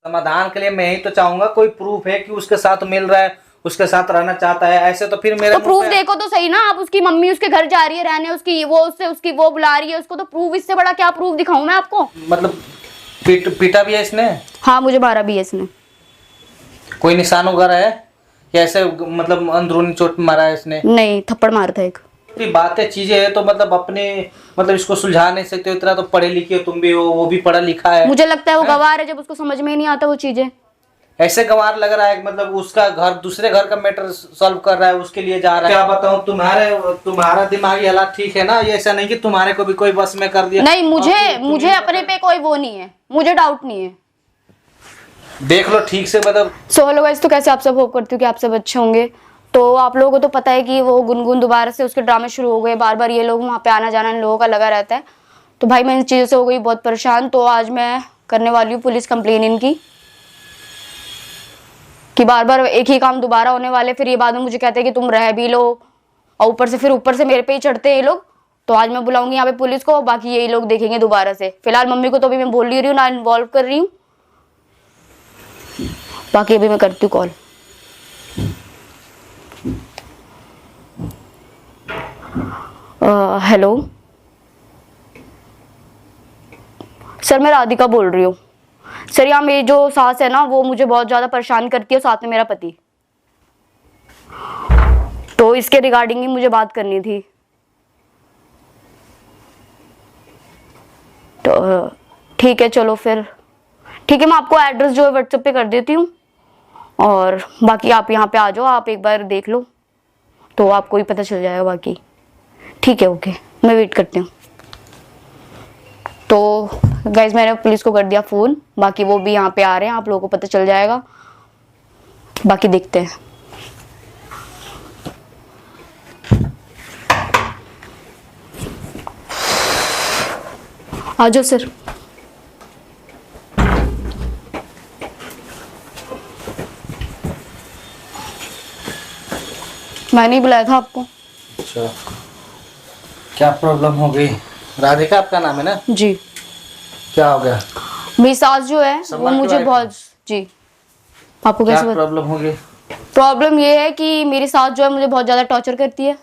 समाधान के लिए मैं ही तो चाहूंगा कोई प्रूफ है कि उसके साथ मिल रहा है, उसके साथ रहना चाहता है। ऐसे तो फिर मेरे तो प्रूफ देखो तो सही ना। आप उसकी मम्मी उसके घर जा रही है रहने, उसकी वो उससे उसकी वो बुला रही है उसको, तो प्रूफ इससे बड़ा क्या प्रूफ दिखाऊं मैं आपको? मतलब पीटा भी है इसने? हाँ मुझे मारा भी है इसने। कोई निशान वगैरह है या ऐसे मतलब अंदरूनी चोट मारा है इसने? नहीं, थप्पड़ मारा था एक। बातें चीजें है तो मतलब अपने मतलब इसको सुलझा नहीं सकते हो? इतना तो पढ़े लिखे हो तुम भी हो, वो भी पढ़ा लिखा है। मुझे लगता है वो गवार है, जब उसको समझ में ही नहीं आता वो चीजें। ऐसे गंवार लग रहा है मतलब उसका घर दूसरे घर का मैटर सॉल्व कर रहा है, उसके लिए जा रहा है। क्या बताऊं, तुम्हारा दिमागी हालात ठीक है ना? ये ऐसा नहीं कि तुम्हारे को भी कोई बस में कर दिया। नहीं, मुझे अपने पे कोई वो नहीं है, मुझे डाउट नहीं है। देख लो ठीक से मतलब। सो हेलो गाइस, तो कैसे आप सब होप करती हूँ कि आप सब अच्छे होंगे। तो आप लोगों को तो पता है कि वो गुनगुन दोबारा से उसके ड्रामे शुरू हो गए, बार बार ये लोग वहाँ पे आना जाना इन लोगों का लगा रहता है। तो भाई मैं इन चीज़ों से हो गई बहुत परेशान। तो आज मैं करने वाली हूँ पुलिस कंप्लेन इनकी, कि बार बार एक ही काम दोबारा होने वाले, फिर ये बाद में मुझे कहते हैं कि तुम रह भी लो, और ऊपर से मेरे पे ही चढ़ते हैं ये लोग। तो आज मैं बुलाऊंगी यहाँ पे पुलिस को, बाकी यही लोग देखेंगे दोबारा से। फिलहाल मम्मी को तो अभी मैं बोल रही हूँ ना, इन्वॉल्व कर रही हूँ, बाकी अभी मैं करती हूँ कॉल। हेलो सर, मैं राधिका बोल रही हूँ। सर यहाँ मेरी जो सास है ना, वो मुझे बहुत ज्यादा परेशान करती है, साथ में मेरा पति। तो इसके रिगार्डिंग ही मुझे बात करनी थी। तो ठीक है, चलो फिर ठीक है, मैं आपको एड्रेस जो है व्हाट्सएप पे कर देती हूँ, और बाकी आप यहाँ पे आ जाओ, आप एक बार देख लो तो आपको ही पता चल जाएगा बाकी। ठीक है, ओके, मैं वेट करती हूँ। तो गाइज मैंने पुलिस को कर दिया फ़ोन, बाकी वो भी यहाँ पे आ रहे हैं, आप लोगों को पता चल जाएगा, बाकी देखते हैं। आ जाओ सर। मैंने ही बुलाया था आपको। अच्छा, क्या प्रॉब्लम हो गई? राधिका आपका नाम है ना? जी। क्या हो गया? मेरी सास जो है वो मुझे बहुत, जी आपको क्या कैसे प्रॉब्लम हो गई? प्रॉब्लम ये है कि मेरी सास जो है मुझे बहुत ज्यादा टॉर्चर करती है,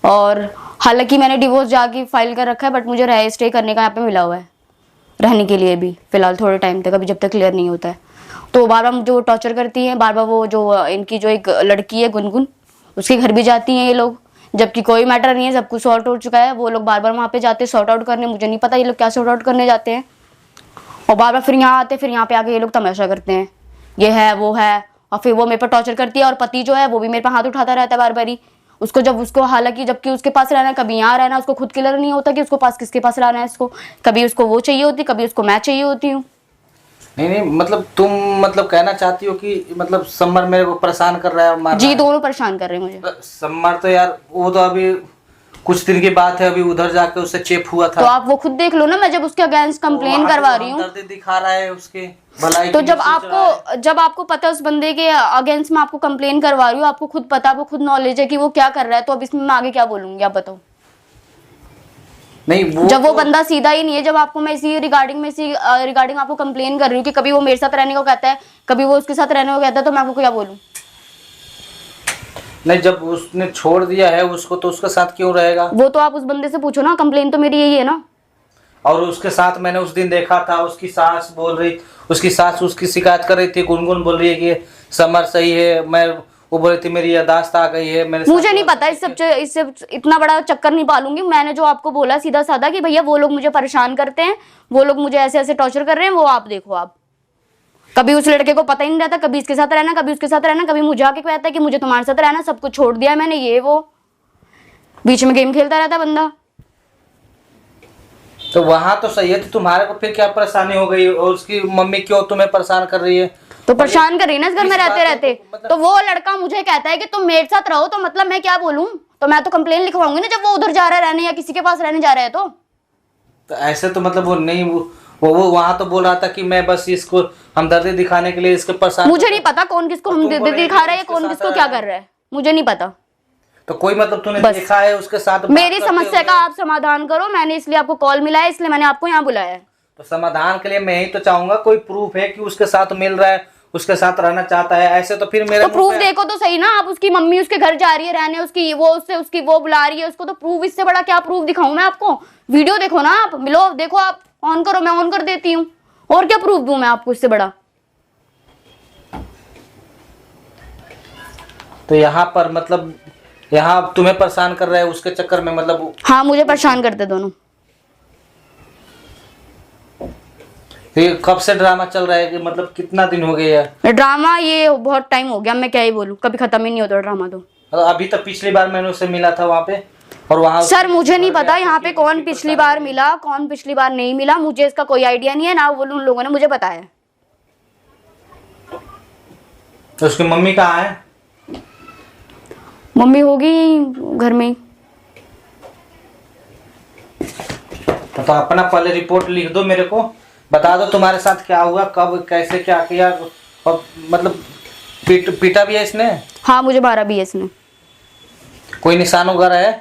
और हालांकि मैंने डिवोर्स जाके फाइल कर रखा है, बट मुझे रह स्टे करने का यहाँ पे मिला हुआ है, रहने के लिए भी फिलहाल थोड़े टाइम तक, अभी जब तक क्लियर नहीं होता है। तो बार बार मुझे वो टॉर्चर करती हैं, बार बार वो जो इनकी जो एक लड़की है गुनगुन, उसके घर भी जाती हैं ये लोग, जबकि कोई मैटर नहीं है, सब कुछ सॉर्ट हो चुका है। वो लोग बार बार वहाँ पे जाते हैं सॉर्ट आउट करने, मुझे नहीं पता ये लोग क्या सॉर्ट आउट करने जाते हैं, और बार बार फिर यहाँ आते, फिर यहाँ पे आके ये लोग तमाशा करते हैं, ये है वो है, और फिर वो मेरे पर टॉर्चर करती है। और पति जो है वो भी मेरे पर हाथ उठाता रहता है बार बार ही, उसको जब उसको हालांकि जबकि उसके पास रहना है, कभी यहाँ रहना, उसको खुद क्लियर नहीं होता कि उसको पास किसके पास रहना है इसको, कभी उसको वो चाहिए होती, कभी उसको मैं चाहिए होती हूँ। नहीं मतलब तुम मतलब कहना चाहती हो कि मतलब सम्मर मेरे को परेशान कर रहा है, मार जी रहा है? दोनों परेशान कर रहे हैं मुझे। सम्मर तो यार वो तो अभी कुछ दिन की बात है, अभी उधर जाके उससे चेप हुआ था। तो आप वो खुद देख लो ना, मैं जब उसके अगेंस्ट कंप्लेन करवा रही हूँ, दर्द दिखा रहा है उसके भलाई तो की जब नहीं सोच रहा है। आपको पता है उस बंदे के अगेंस्ट में आपको कंप्लेन करवा रही हूँ, आपको खुद पता, आपको खुद नॉलेज है कि वो क्या कर रहा है, तो अब इसमें मैं आगे क्या बोलूंगी आप बताओ? नहीं जब वो बंदा सीधा ही नहीं है, जब आपको मैं इसी रिगार्डिंग आपको कंप्लेन कर रही हूँ कि कभी वो मेरे साथ रहने को कहता है, कभी वो उसके साथ रहने को कहता है, तो मैं आपको क्या बोलूँ? नहीं, जब उसने छोड़ दिया है उसको तो उसके साथ क्यों रहेगा? वो तो आप उस बंदे से पूछो ना, कंप्लेन तो मेरी यही है ना। और उसके साथ मैंने उस दिन देखा था, उसकी सास उसकी शिकायत कर रही थी, गुनगुन बोल रही है कि समर सही है, वो बोल रही थी मेरी यादाश्त आ गई है। मुझे नहीं पता, इससे इतना बड़ा चक्कर नहीं पालूंगी। मैंने जो आपको बोला सीधा साधा कि भैया वो लोग मुझे परेशान करते हैं, वो लोग मुझे ऐसे ऐसे टॉर्चर कर रहे हैं, वो आप देखो। आप कभी उस लड़के को पता ही नहीं रहता, कभी इसके साथ रहना, कभी उसके साथ रहना, कभी मुझे आके कहता है कि मुझे तुम्हारे साथ रहना, सब कुछ छोड़ दिया मैंने, ये वो बीच में गेम खेलता रहता बंदा। तो वहां तो सही है, तो तुम्हारे को फिर क्या परेशानी हो गई? और उसकी मम्मी क्यों तुम्हें परेशान कर रही है? तो परेशान कर रही है ना इस घर में रहते रहते। तो वो लड़का मुझे कहता है कि तुम मेरे साथ रहो, तो मतलब मैं क्या बोलूं? तो मैं तो कंप्लेन लिखवाऊंगी ना, जब वो उधर जा रहा है रहने या किसी के पास रहने जा रहा है। तो ऐसे तो मतलब वो नहीं, वो वहां तो बोल रहा था कि मैं बस इसको हमदर्दी दिखाने के लिए इसके परेशान। मुझे नहीं पता कौन किसको हमदर्दी दिखा रहा है, कौन किसको क्या कर रहा है, मुझे नहीं पता। तो कोई मतलब तूने देखा है उसके साथ? मेरी समस्या का आप समाधान करो, मैंने इसलिए आपको कॉल मिला है, इसलिए मैंने आपको यहाँ बुलाया है। तो समाधान के लिए मैं ही तो चाहूंगा कोई प्रूफ है कि उसके साथ मिल रहा है, उसके साथ रहना चाहता है। ऐसे तो फिर मेरे तो प्रूफ देखो तो सही ना। आप उसकी मम्मी उसके घर जा रही है रहने, उसकी वो उससे उसकी वो बुला रही है उसको, तो प्रूफ इससे बड़ा क्या प्रूफ दिखाऊं मैं आपको? वीडियो देखो ना आप, मिलो देखो, आप ऑन करो, मैं ऑन कर देती हूँ। और क्या प्रूफ दूं मैं आपको इससे बड़ा? तो यहाँ पर मतलब यहाँ तुम्हें परेशान कर रहा है उसके चक्कर में, मतलब हाँ, मुझे परेशान करते दोनों। ये कब से ड्रामा चल रहा है कि मतलब कितना दिन हो गया है? ड्रामा ये बहुत टाइम हो गया, मैं क्या ही बोलूं, कभी खत्म ही नहीं होता ड्रामा तो। अभी तक पिछली बार मैंने उससे मिला था वहां पे, और वहां सर मुझे नहीं पता यहाँ पे कौन पिछली बार मिला कौन पिछली बार नहीं मिला, मुझे इसका कोई आइडिया नहीं है ना, वो उन लोगों ने मुझे बताया। तो उसकी मम्मी कहाँ है? मम्मी होगी घर में ही। तो अपना पहले रिपोर्ट लिख दो, मेरे को बता दो तुम्हारे साथ क्या हुआ, कब कैसे क्या किया, और मतलब पीटा भी है इसने? हाँ, मुझे 12 भी है इसने। कोई निशान वगैरह है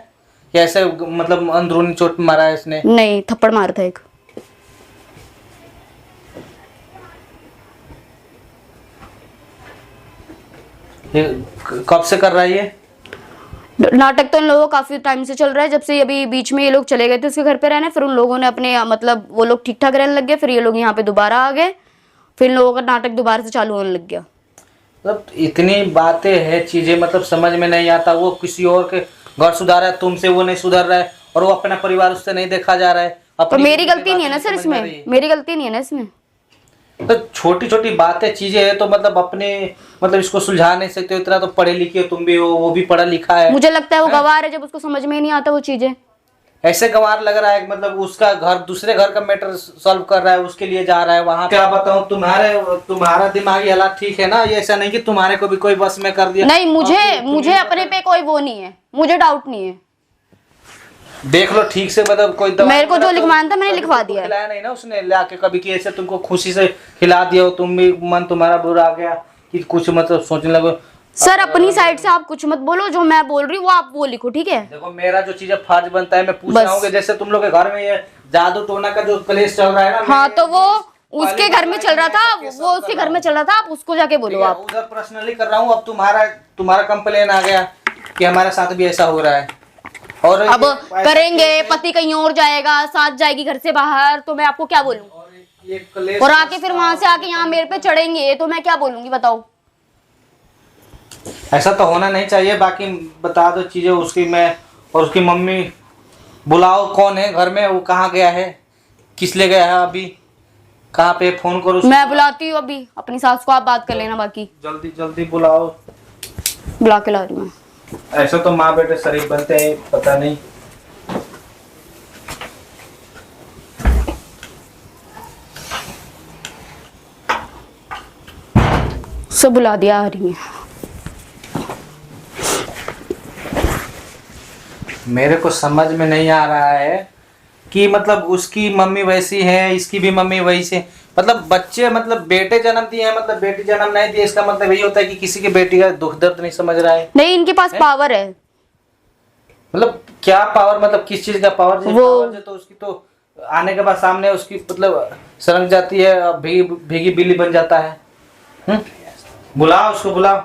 या ऐसे मतलब अंदरूनी चोट मारा है इसने? नहीं, थप्पड़ मारा था एक। ये कब से कर रहा है ये नाटक? तो इन लोगों का काफी टाइम से चल रहा है, जब से अभी बीच में ये लोग चले गए थे उसके घर पे रहने, फिर उन लोगों ने अपने मतलब वो लोग ठीक ठाक रहने लग गए, फिर ये लोग यहाँ पे दोबारा आ गए, फिर इन लोगों का नाटक दोबारा से चालू होने लग गया। मतलब इतनी बातें हैं, चीजें मतलब समझ में नहीं आता। वो किसी और के घर सुधार है, तुमसे वो नहीं सुधर रहा है, और वो अपना परिवार उससे नहीं देखा जा रहा है। तो मेरी गलती नहीं है ना सर इसमें, मेरी गलती नहीं है ना इसमें। तो छोटी छोटी बातें चीजें हैं तो मतलब अपने मतलब इसको सुलझा नहीं सकते हो? इतना तो पढ़े लिखे हो तुम भी हो, वो भी पढ़ा लिखा है। मुझे लगता है वो गवार है, जब उसको समझ में ही नहीं आता वो चीजें। ऐसे गंवार लग रहा है कि मतलब उसका घर दूसरे घर का मैटर सॉल्व कर रहा है, उसके लिए जा रहा है वहां। क्या बताऊं, तुम्हारा दिमागी हालात ठीक है ना? ये ऐसा नहीं कि तुम्हारे को भी कोई बस में कर दिया। नहीं, मुझे अपने पे कोई वो नहीं है, मुझे डाउट नहीं है। देख लो ठीक से, मतलब कोई दवा मेरे को जो लिखवाना था मैंने लिखवा दिया है। खिलाया नहीं ना उसने लाके कभी कि ऐसे तुमको खुशी से खिला दिया हो, तुम भी मन तुम्हारा बुरा आ गया कि कुछ मतलब सोचने लगो? सर अपनी साइड से आप कुछ मत बोलो, जो मैं बोल रही हूँ वो आप वो लिखो, ठीक है? देखो मेरा जो चीजें फर्ज बनता है मैं पूछ रहा हूँ। जैसे तुम लोग के घर में ये जादू टोना का जो क्लेश चल रहा है ना, हाँ, तो वो उसके घर में चल रहा था, वो उसके घर में चल रहा था, आप उसको जाके बोलो। आप उधर पर्सनली कर रहा हूँ, अब तुम्हारा कंप्लेन आ गया कि हमारे साथ भी ऐसा हो रहा है। और अब करेंगे, पति कहीं और जाएगा, साथ जाएगी घर से बाहर, तो मैं आपको क्या बोलूं? और आके फिर वहां से आके यहाँ मेरे पे चढ़ेंगे तो मैं क्या बोलूंगी बताओ? ऐसा तो होना नहीं चाहिए। बाकी बता दो चीजें उसकी, मैं और उसकी मम्मी बुलाओ, कौन है घर में, वो कहाँ गया है, किस लिए गया है, अभी कहाँ पे, फोन करो। मैं बुलाती हूँ अभी अपनी सास को, आप बात कर लेना। बाकी जल्दी जल्दी बुलाओ, बुला के ला रही हूँ। ऐसा तो माँ बेटे शरीफ बनते हैं, पता नहीं। सब बुला दिया, आ रही है। मेरे को समझ में नहीं आ रहा है कि मतलब उसकी मम्मी वैसी है, इसकी भी मम्मी वैसी है। मतलब बच्चे मतलब बेटे जन्म दिए हैं, मतलब बेटी जन्म नहीं दी, इसका मतलब यही होता है कि किसी की बेटी का दुख दर्द नहीं समझ रहा है। नहीं, इनके पास पावर है। मतलब क्या पावर, मतलब किस चीज का पावर? वो पावर तो उसकी तो आने के बाद सामने उसकी मतलब सरक जाती है, भीगी बिल्ली बन जाता है। बुलाओ उसको, बुलाओ।